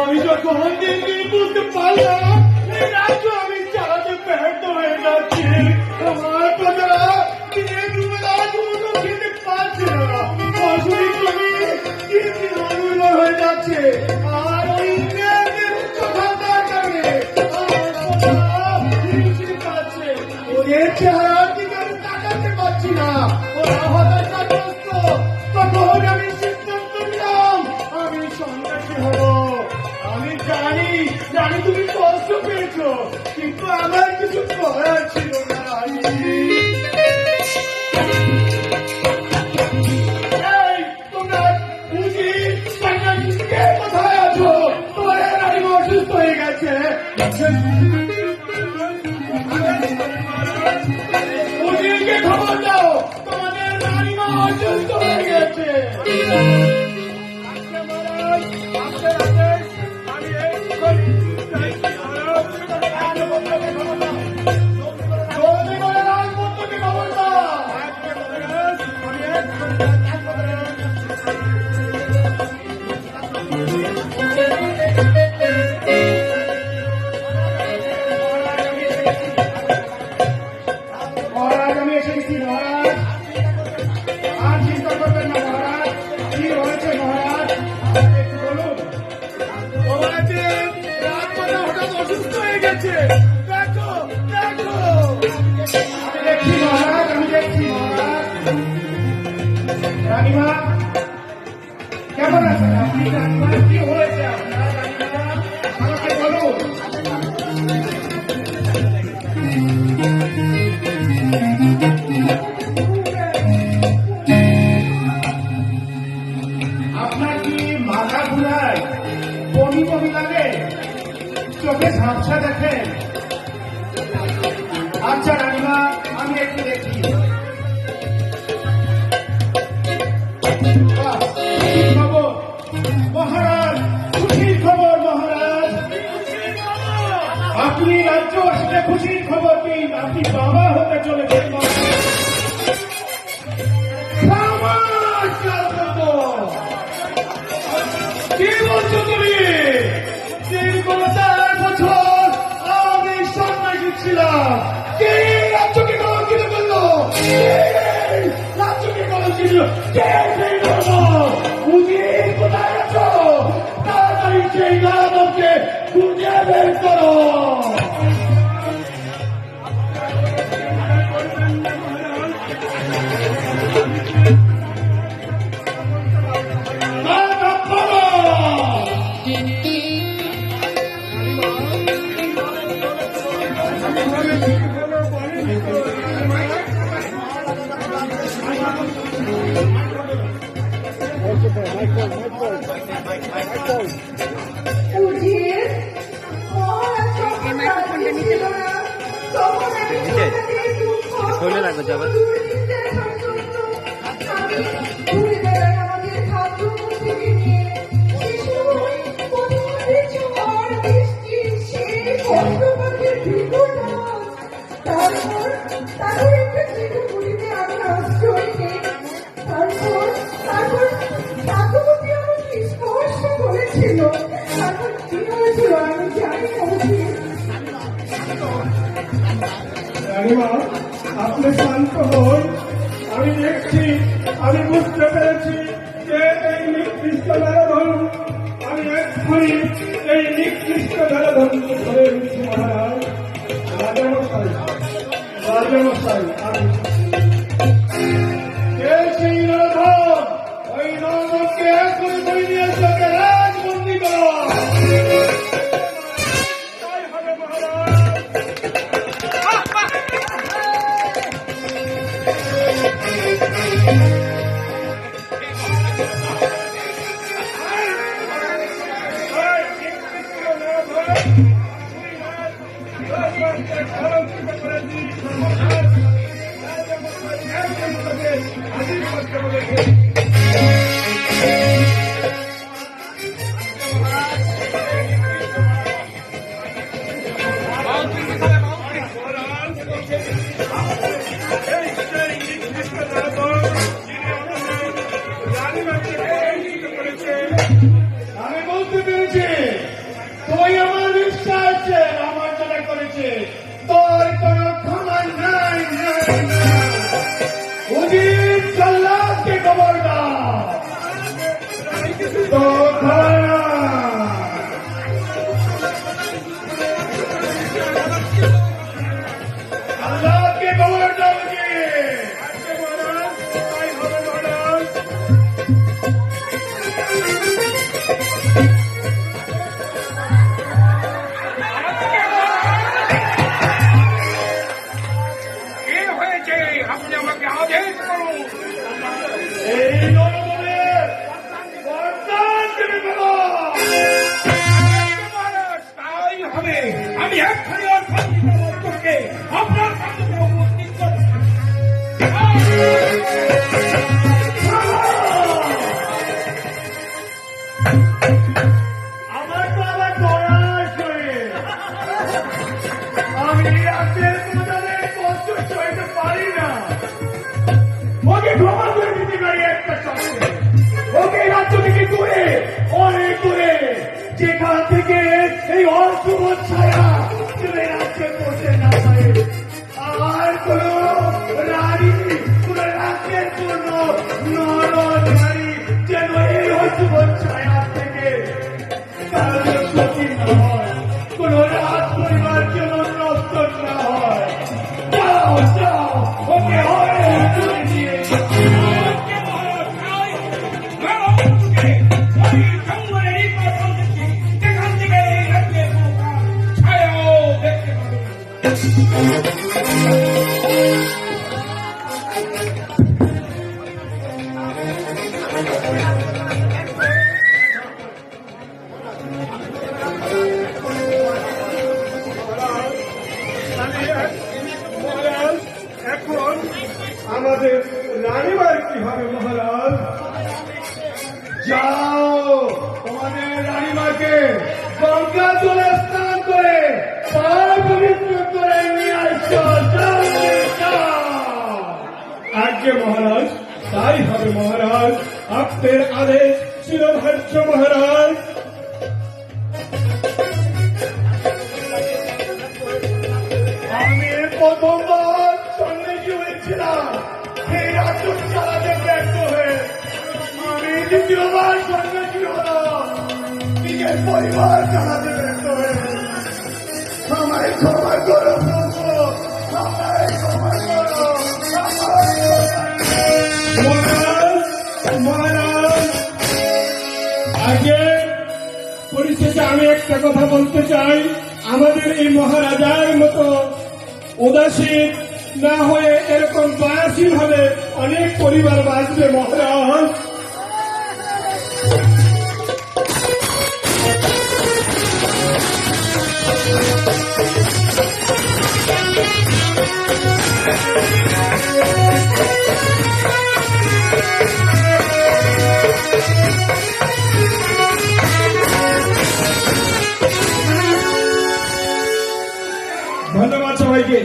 আমি যখন দিন দিন বুঝতে পারলাম এই রাজ্য আমি চালাতে ব্যর্থ হয়ে যাচ্ছি। আমার প্রজারা দিনে দুবেলা দুটো খেতে পারছে না, ফসলি জমি দিন হয়ে যাচ্ছে। আর ওই ইংরেজদের উচ্চখাতার কারণে আমার প্রজারা হিমশিম খাচ্ছে। ওদের চেহারার দিকে আমি তাকাতে পারছি না, ওরা হতাশাগ্রস্ত। তখন আমি সিদ্ধান্ত নিলাম আমি সন্ন্যাসী হব। আমি জানি তুমি কষ্ট পেয়েছ, কিন্তু আমার কিছু করার ছিল না। তোমরা বুঝি কোথায় আছো? তোমার রানীমা অসুস্থ হয়ে গেছে। বুঝিকে খবর দাও, তোমাদের রানীমা অসুস্থ হয়ে গেছে। রানীমা কেমন আছেন আপনি? রানীমা কি হয়েছে আপনার? রানীমা আমাকে বলুন। আপনার কি মাথা ঘুরায়, বমি বমি লাগে, চোখে ঝাপসা দেখেন? আচ্ছা রানীমা, আমি একটু দেখি। মহারাজ, খুশির খবর মহারাজ। আপনি রাজ্য আসলে খুশির খবর দিন, আপনি বাবা হতে চলেছেন। কি বলছো তুমি? দীর্ঘ 4 বছর আমি সন্ন্যাসী ছিলাম। কে রাজ্যকে কলঙ্কিত করলো? রাজ্যকে কলঙ্কিত কোথায় আছো? তাড়াতাড়ি সেই নামকে খুঁজে বের করো। শৈলে রাখবে যাবে। আপনি শান্ত হন। আমি দেখছি, আমি বুঝতে পেরেছি যে এই নিকৃষ্ট ধর্ম, আমি এক্ষুনি এই নিকৃষ্ট ধর্ম ধরে উঠছি। মহারাজ, রাজামশাই, রাজামশাই, আমি সেই নরধর, ওই অশোককে এখনই ধরে নিয়ে এসে ওকে রাজবন্দি করো। তাই হবে মহারাজ। আমি বলতে পেরেছি তুই আমার বিশ্বাসে আমার যেটা করেছে তোর কোন ক্ষমা নাই নাই নাই। উজির জল্লাদকে খবর দাও তো খবর না। আল্লাহকে খবর দাও উজির। তাই হবে মহারাজ। কি হয়েছে? আপনি আমাকে আদেশ করুন। এই জনগণের বরদান দেবে বলো। মহারাজ, তাই হবে। আমি এক্ষুনি অর্থকে আপনার সামনে উপস্থিত করছি। আমার তো আবার দয়ার শরীর। আমি রাতের প্রধানের কষ্ট সইতে পারি না। ওকে ক্ষমা করে দিতে পারি একটা শর্তে। ওকে এই রাজ্য থেকে দূরে, অনেক দূরে, যেখান থেকে এই অশুভ ছায়া তুমি রাজ্যে পড়তে না পারে। আর কোন রানী, কোন রাজ্যের জন্য নর নারী যেন এই অশুভ ছায়া থেকে কারোর ক্ষতি না হয়, কোন রাজ পরিবার যেন নষ্ট না হয়। যাও যাও, ওকে হয় করে দিয়ে মহারাজ, এখন আমাদের রানীমার কি হবে মহারাজ? যাও তোমাদের রানীমাকে গঙ্গা জলে স্নান করে পার পবিত্র করে নিয়ে আসো। যাও যাও। আজ্ঞে মহারাজ, তাই হবে মহারাজ। আপনার আদেশ শিরোধার্য মহারাজ। আমি প্রথমবার সন্ন্যাসী হয়েছিলাম এই রাজ্য চালাতে ব্যর্থ হয়ে। আমি দ্বিতীয়বার সন্ন্যাসী হলাম নিজের পরিবার চালাতে ব্যর্থ হয়ে। আমায় ক্ষমা করো প্রভু, আমায় ক্ষমা করো, আমায় ক্ষমা করো। মহারাজ, মহারাজ, আগে পরিশেষে আমি একটা কথা বলতে চাই। আমাদের এই মহারাজার মতো উদাসীন না হয়ে এরকম দয়াশীল হবে অনেক পরিবার বাঁচবে মহারাজ। ধন্যবাদ সবাইকে।